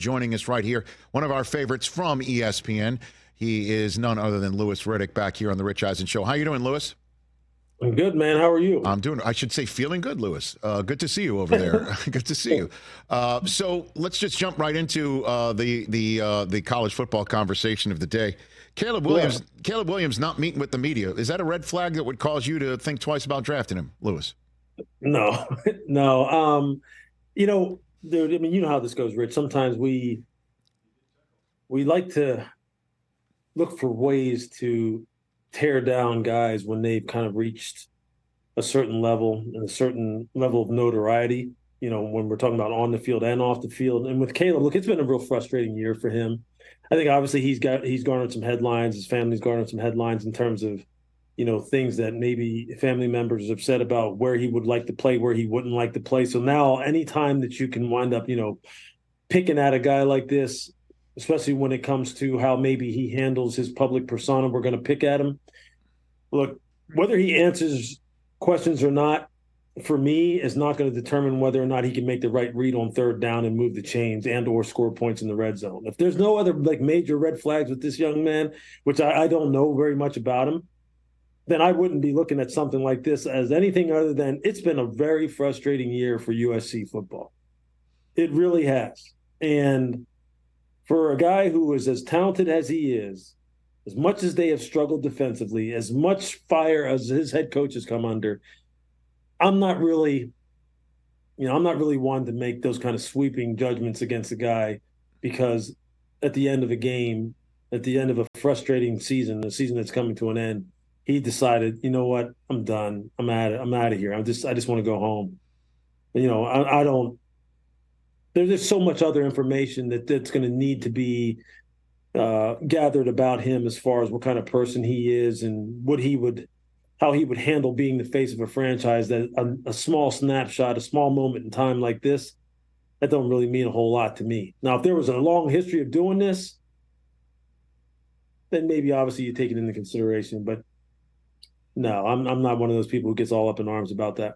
Joining us right here, one of our favorites from ESPN. He is none other than Louis Riddick back here on the Rich Eisen Show. How you doing, Louis? I'm good, man. How are you? I'm doing, I should say, feeling good, Louis. Good to see you over there. Good to see you. So let's just jump right into the college football conversation of the day. Caleb Williams not meeting with the media. Is that a red flag that would cause you to think twice about drafting him, Louis? No, no. Dude, I mean, you know how this goes, Rich. Sometimes we like to look for ways to tear down guys when they've kind of reached a certain level and a certain level of notoriety, when we're talking about on the field and off the field. And with Caleb, look, it's been a real frustrating year for him. I think obviously he's garnered some headlines. His family's garnered some headlines in terms of, things that maybe family members are upset about, where he would like to play, where he wouldn't like to play. So now anytime that you can wind up, picking at a guy like this, especially when it comes to how maybe he handles his public persona, we're going to pick at him. Look, whether he answers questions or not, for me, is not going to determine whether or not he can make the right read on third down and move the chains and or score points in the red zone. If there's no other major red flags with this young man, which I don't know very much about him, then I wouldn't be looking at something like this as anything other than it's been a very frustrating year for USC football. It really has. And for a guy who is as talented as he is, as much as they have struggled defensively, as much fire as his head coach has come under, I'm not really one to make those kind of sweeping judgments against a guy, because at the end of a game, at the end of a frustrating season, a season that's coming to an end, he decided, you know what, I'm done. I'm out of here. I just want to go home. I don't. There's so much other information that's going to need to be gathered about him, as far as what kind of person he is and how he would handle being the face of a franchise. That a small snapshot, a small moment in time like this, that don't really mean a whole lot to me. Now, if there was a long history of doing this, then maybe obviously you take it into consideration. But no, I'm not one of those people who gets all up in arms about that.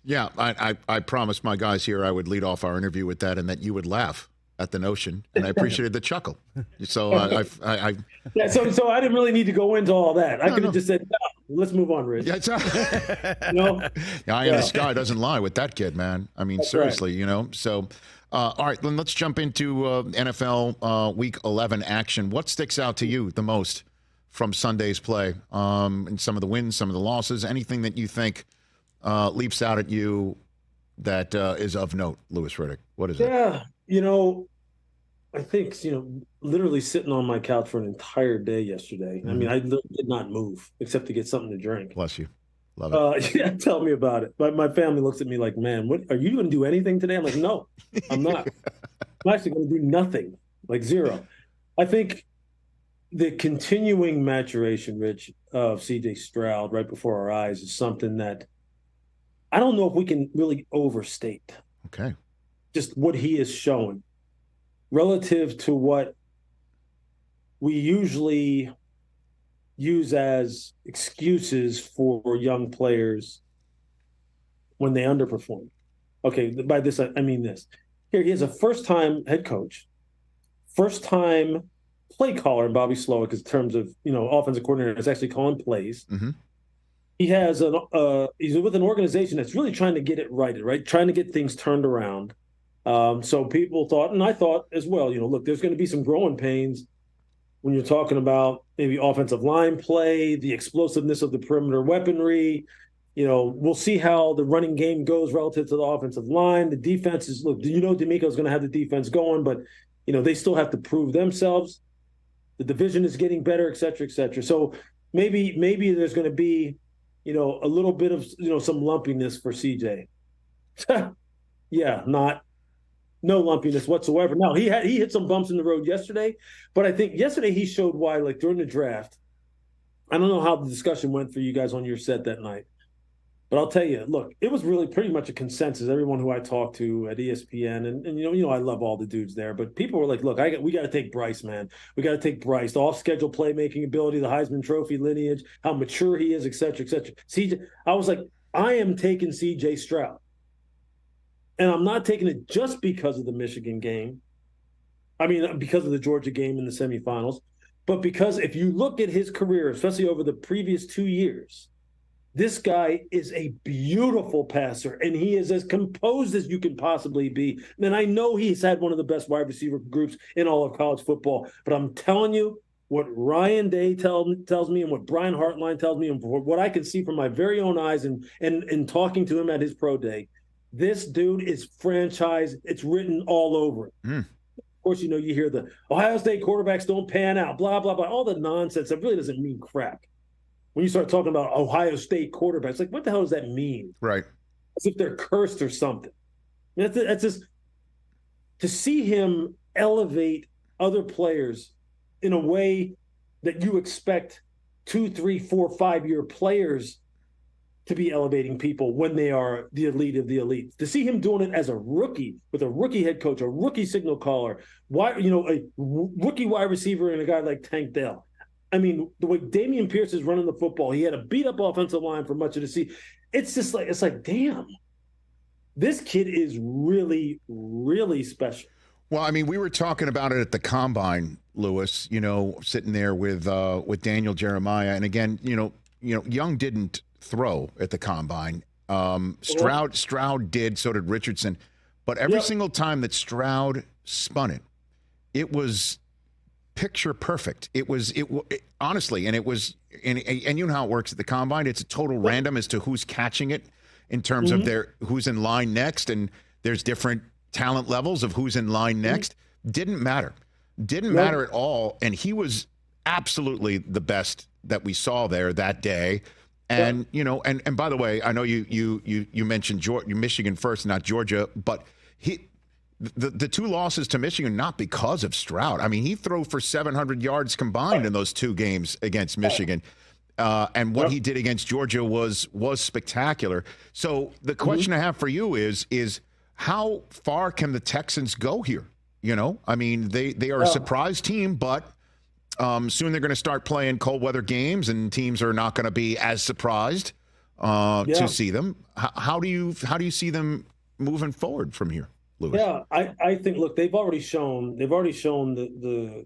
Yeah, I promised my guys here I would lead off our interview with that, and that you would laugh at the notion, and I appreciated the chuckle. So So I didn't really need to go into all that. I could have just said, no, let's move on, Rich. Yeah, the eye in the sky doesn't lie with that kid, man. I mean, that's seriously, right. So, all right, then let's jump into NFL Week 11 action. What sticks out to you the most from Sunday's play? And some of the wins, some of the losses, anything that you think leaps out at you that is of note, Louis Riddick? What is it? Yeah, I think, literally sitting on my couch for an entire day yesterday. Mm-hmm. I mean, I did not move except to get something to drink. Bless you. Love it. Yeah, tell me about it. But my family looks at me like, man, what are you going to do anything today? I'm like, no, I'm not. I'm actually going to do nothing, like zero. I think the continuing maturation, Rich, of CJ Stroud right before our eyes is something that I don't know if we can really overstate. Okay. Just what he is showing relative to what we usually use as excuses for young players when they underperform. Okay, by this, I mean this. Here, he is a first-time head coach, first-time play caller in Bobby Slowick in terms of, offensive coordinator is actually calling plays. Mm-hmm. He has he's with an organization that's really trying to get it righted, right? Trying to get things turned around. So people thought, and I thought as well, look, there's going to be some growing pains when you're talking about maybe offensive line play, the explosiveness of the perimeter weaponry. We'll see how the running game goes relative to the offensive line. The defense is, look, D'Amico's going to have the defense going, but, they still have to prove themselves. The division is getting better, et cetera, et cetera. So maybe there's going to be, a little bit of, some lumpiness for CJ. Yeah, no lumpiness whatsoever. Now, he hit some bumps in the road yesterday, but I think yesterday he showed why, like during the draft. I don't know how the discussion went for you guys on your set that night, but I'll tell you, look, it was really pretty much a consensus. Everyone who I talked to at ESPN, and I love all the dudes there, but people were like, look, we got to take Bryce, man. We got to take Bryce. The off-schedule playmaking ability, the Heisman Trophy lineage, how mature he is, et cetera, et cetera. CJ, I was like, I am taking CJ Stroud. And I'm not taking it just because of the Michigan game. I mean, because of the Georgia game in the semifinals, but because if you look at his career, especially over the previous 2 years, this guy is a beautiful passer, and he is as composed as you can possibly be. And I know he's had one of the best wide receiver groups in all of college football, but I'm telling you, what Ryan Day tells me and what Brian Hartline tells me and what I can see from my very own eyes and talking to him at his pro day, this dude is franchise. It's written all over it. Of course, you hear the Ohio State quarterbacks don't pan out, blah, blah, blah, all the nonsense that really doesn't mean crap. When you start talking about Ohio State quarterbacks, like, what the hell does that mean? Right. As if they're cursed or something. That's just to see him elevate other players in a way that you expect 2, 3, 4, 5-year players to be elevating people when they are the elite of the elites. To see him doing it as a rookie with a rookie head coach, a rookie signal caller, a rookie wide receiver, and a guy like Tank Dell. I mean, the way Damian Pierce is running the football, he had a beat-up offensive line for much of the season. It's like, damn, this kid is really, really special. Well, I mean, we were talking about it at the Combine, Lewis, sitting there with Daniel Jeremiah. And again, Young didn't throw at the Combine. Stroud did, so did Richardson. But every single time that Stroud spun it was picture perfect. It honestly, and it was, and you know how it works at the Combine. It's a total random as to who's catching it in terms of who's in line next, and there's different talent levels of who's in line next. Didn't matter at all, and he was absolutely the best that we saw there that day. And and by the way, I know you mentioned Michigan first, not Georgia, but the 2 losses to Michigan, not because of Stroud. I mean, he threw for 700 yards combined in those 2 games against Michigan. And what he did against Georgia was spectacular. So the question I have for you is how far can the Texans go here? I mean, they are a surprise team, but soon they're going to start playing cold weather games, and teams are not going to be as surprised to see them. How do you see them moving forward from here, Lewis? Yeah, I think, look, they've already shown the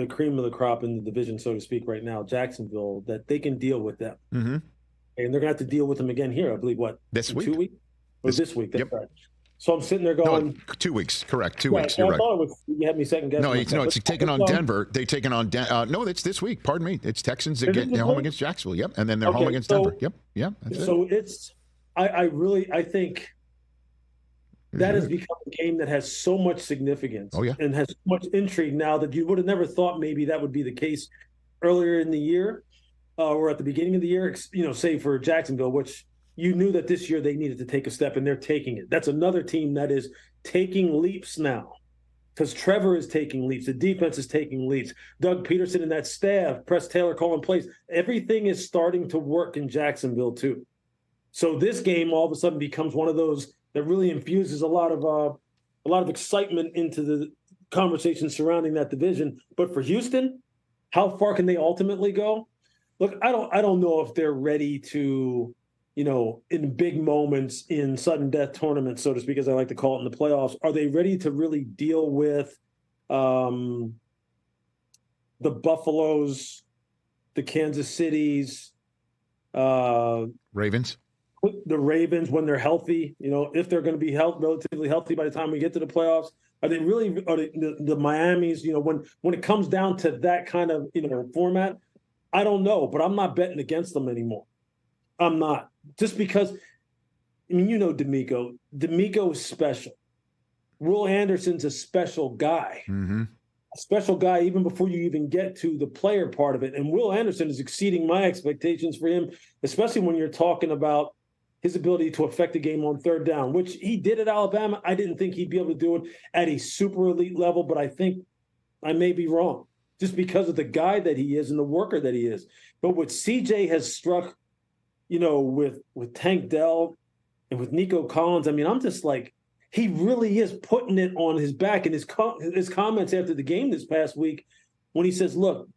cream of the crop in the division, so to speak, right now, Jacksonville, that they can deal with them. And they're going to have to deal with them again here, I believe, this week? 2 weeks? Or this week, that's right. So I'm sitting there going... No, 2 weeks, correct, 2 weeks, you're right. You had me second guessing. No, it's taking on Denver. They're taking on... no, it's this week, pardon me. It's Texans that get home against Jacksonville, yep, and then they're home against Denver. Yep, yeah. So it's... I think... That has become a game that has so much significance and has so much intrigue now that you would have never thought maybe that would be the case earlier in the year or at the beginning of the year, say for Jacksonville, which you knew that this year they needed to take a step, and they're taking it. That's another team that is taking leaps now because Trevor is taking leaps. The defense is taking leaps. Doug Peterson and that staff, Press Taylor calling plays. Everything is starting to work in Jacksonville too. So this game all of a sudden becomes one of those that really infuses a lot of excitement into the conversation surrounding that division. But for Houston, how far can they ultimately go? Look, I don't know if they're ready to, in big moments in sudden death tournaments, so to speak, as I like to call it in the playoffs, are they ready to really deal with the Buffaloes, the Kansas Cities, Ravens? The Ravens when they're healthy, if they're going to be relatively healthy by the time we get to the playoffs. Are they really the Miamis, when it comes down to that kind of, format? I don't know, but I'm not betting against them anymore. I'm not. Just because, D'Amico. D'Amico is special. Will Anderson's a special guy. A special guy even before you even get to the player part of it. And Will Anderson is exceeding my expectations for him, especially when you're talking about his ability to affect the game on third down, which he did at Alabama. I didn't think he'd be able to do it at a super elite level, but I think I may be wrong just because of the guy that he is and the worker that he is. But what CJ has struck, with Tank Dell and with Nico Collins, I mean, I'm just like, he really is putting it on his back. And his comments after the game this past week when he says, look,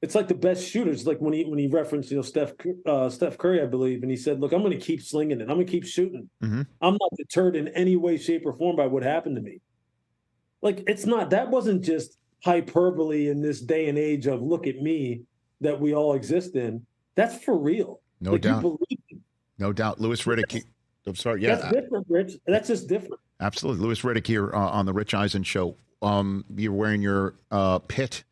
it's like the best shooters, like when he referenced, Steph Curry, I believe, and he said, look, I'm going to keep slinging it. I'm going to keep shooting. I'm not deterred in any way, shape, or form by what happened to me. like, it's not, that wasn't just hyperbole in this day and age of look at me that we all exist in. That's for real. No like, doubt. You believe no doubt. Louis Riddick. I'm sorry. Yeah. That's different, Rich. That's just different. Absolutely. Louis Riddick here on the Rich Eisen Show. You're wearing your Pitt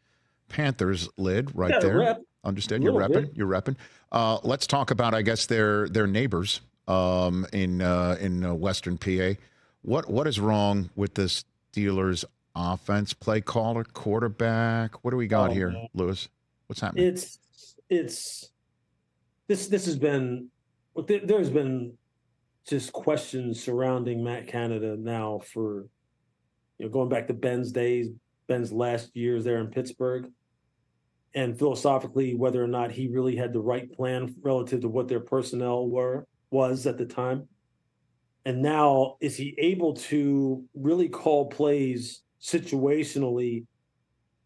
Panthers lid right there. Rep. Understand? You're repping. You're repping. Let's talk about, I guess, their neighbors in Western PA. What is wrong with the Steelers offense? Play caller, quarterback. What do we got here, man. Louis? What's happening? This has been, there's been just questions surrounding Matt Canada now for, going back to Ben's days, Ben's last years there in Pittsburgh, and philosophically whether or not he really had the right plan relative to what their personnel was at the time. And now, is he able to really call plays situationally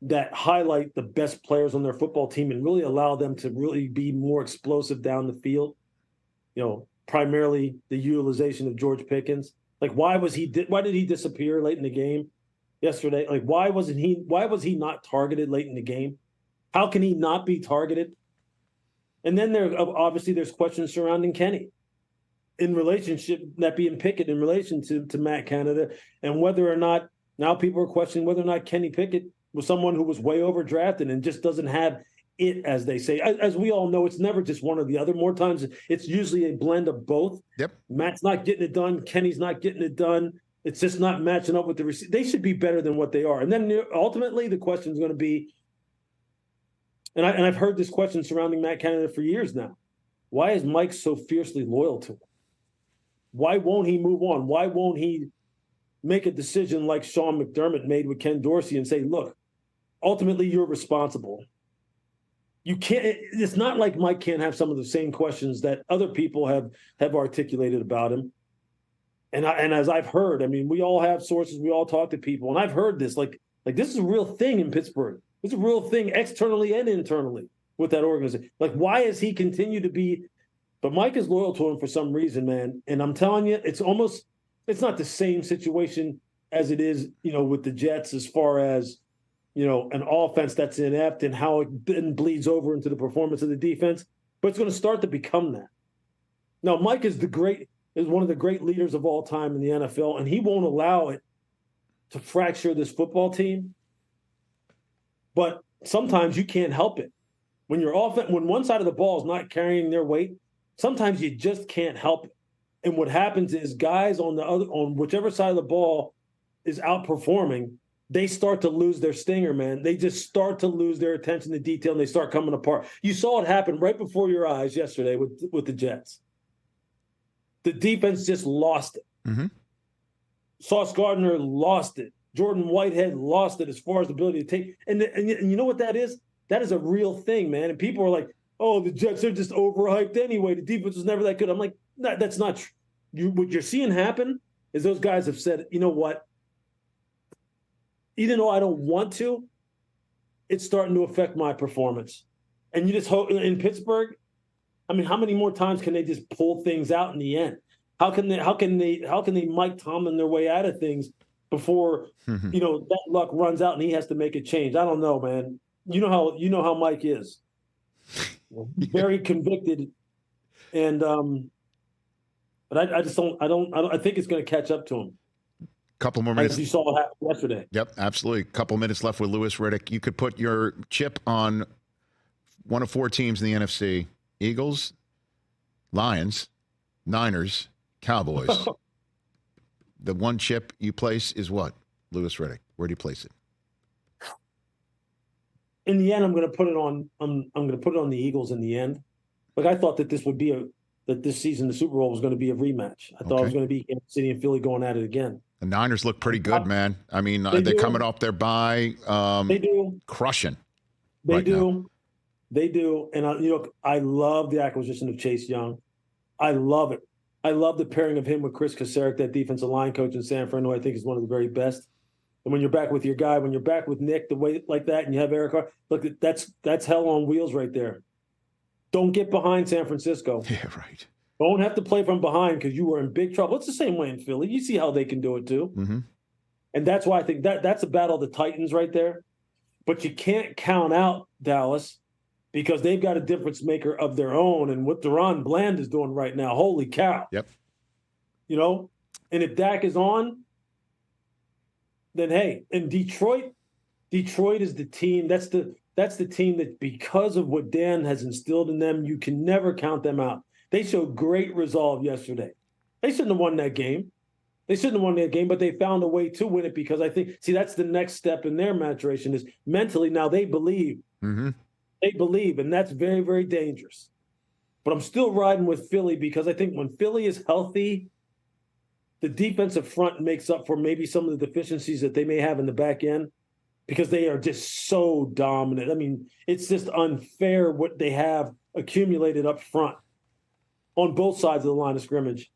that highlight the best players on their football team and really allow them to really be more explosive down the field? Primarily the utilization of George Pickens. Like, why did he disappear late in the game yesterday? Like, why was he not targeted late in the game? How can he not be targeted? And then there's questions surrounding Kenny in relationship, that being Pickett in relation to Matt Canada, and whether or not now people are questioning whether or not Kenny Pickett was someone who was way overdrafted and just doesn't have it, as they say. As we all know, it's never just one or the other. More times, it's usually a blend of both. Yep. Matt's not getting it done. Kenny's not getting it done. It's just not matching up with the receiver. They should be better than what they are. And then ultimately, the question is going to be, and I've heard this question surrounding Matt Canada for years now. Why is Mike so fiercely loyal to him? Why won't he move on? Why won't he make a decision like Sean McDermott made with Ken Dorsey and say, look, ultimately you're responsible. You can't. It's not like Mike can't have some of the same questions that other people have articulated about him. And as I've heard, I mean, we all have sources. We all talk to people, and I've heard this. Like this is a real thing in Pittsburgh. It's a real thing externally and internally with that organization. Like, why is he continue to be? But Mike is loyal to him for some reason, man. And I'm telling you, it's not the same situation as it is, with the Jets as far as, an offense that's inept and how it then bleeds over into the performance of the defense. But it's going to start to become that. Now, Mike is one of the great leaders of all time in the NFL, and he won't allow it to fracture this football team. But sometimes you can't help it. When when one side of the ball is not carrying their weight, sometimes you just can't help it. And what happens is guys on whichever side of the ball is outperforming, they start to lose their stinger, man. They just start to lose their attention to detail, and they start coming apart. You saw it happen right before your eyes yesterday with the Jets. The defense just lost it. Mm-hmm. Sauce Gardner lost it. Jordan Whitehead lost it as far as the ability to take. And you know what that is? That is a real thing, man. And people are like, oh, the Jets are just overhyped anyway. The defense was never that good. I'm like, that's not true. What you're seeing happen is those guys have said, you know what? Even though I don't want to, it's starting to affect my performance. And you just hope in Pittsburgh, I mean, how many more times can they just pull things out in the end? How can they Mike Tomlin their way out of things before that luck runs out and he has to make a change? I don't know, man. You know how Mike is. Very convicted, and but I just don't. I think it's going to catch up to him. Couple more minutes. As you saw what happened yesterday. Yep, absolutely. Couple minutes left with Louis Riddick. You could put your chip on one of four teams in the NFC: Eagles, Lions, Niners, Cowboys. The one chip you place is what, Louis Riddick? Where do you place it? In the end, I'm going to put it on. I'm going to put it on the Eagles. In the end, like I thought that this season the Super Bowl was going to be a rematch. I thought it was going to be Kansas City and Philly going at it again. The Niners look pretty good, man. I mean, they're coming off their bye. They do. Crushing. They right do. Now. They do. And I love the acquisition of Chase Young. I love it. I love the pairing of him with Chris Kasarik, that defensive line coach in San Fran, who I think is one of the very best. And when you're back with your guy, when you're back with Nick, the way like that, and you have Eric Carr, look, that's hell on wheels right there. Don't get behind San Francisco. Yeah, right. Don't have to play from behind because you were in big trouble. It's the same way in Philly. You see how they can do it too. Mm-hmm. And that's why I think that's a battle of the Titans right there. But you can't count out Dallas because they've got a difference maker of their own. And what Deron Bland is doing right now, holy cow. Yep. You know, and if Dak is on, then hey, and Detroit is the team. That's the team that, because of what Dan has instilled in them, you can never count them out. They showed great resolve yesterday. They shouldn't have won that game. But they found a way to win it because I think, that's the next step in their maturation is mentally now they believe. Mm-hmm. They believe, and that's very, very dangerous. But I'm still riding with Philly because I think when Philly is healthy, the defensive front makes up for maybe some of the deficiencies that they may have in the back end because they are just so dominant. I mean, it's just unfair what they have accumulated up front on both sides of the line of scrimmage.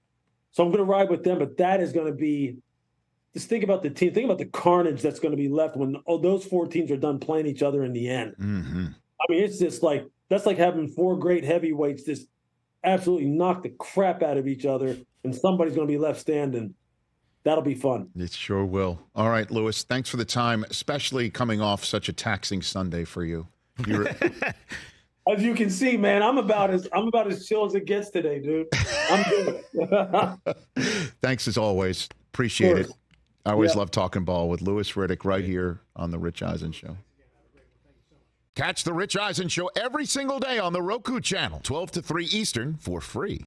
So I'm going to ride with them, but that is going to be – just think about the team. Think about the carnage that's going to be left when those 4 teams are done playing each other in the end. Mm-hmm. I mean, it's just like – that's like having 4 great heavyweights just absolutely knock the crap out of each other, and somebody's going to be left standing. That'll be fun. It sure will. All right, Lewis, thanks for the time, especially coming off such a taxing Sunday for you. As you can see, man, I'm about as chill as it gets today, dude. I'm good. Thanks as always. Appreciate it. I always love talking ball with Louis Riddick right here on the Rich Eisen Show. Catch the Rich Eisen Show every single day on the Roku channel, 12 to 3 Eastern, for free.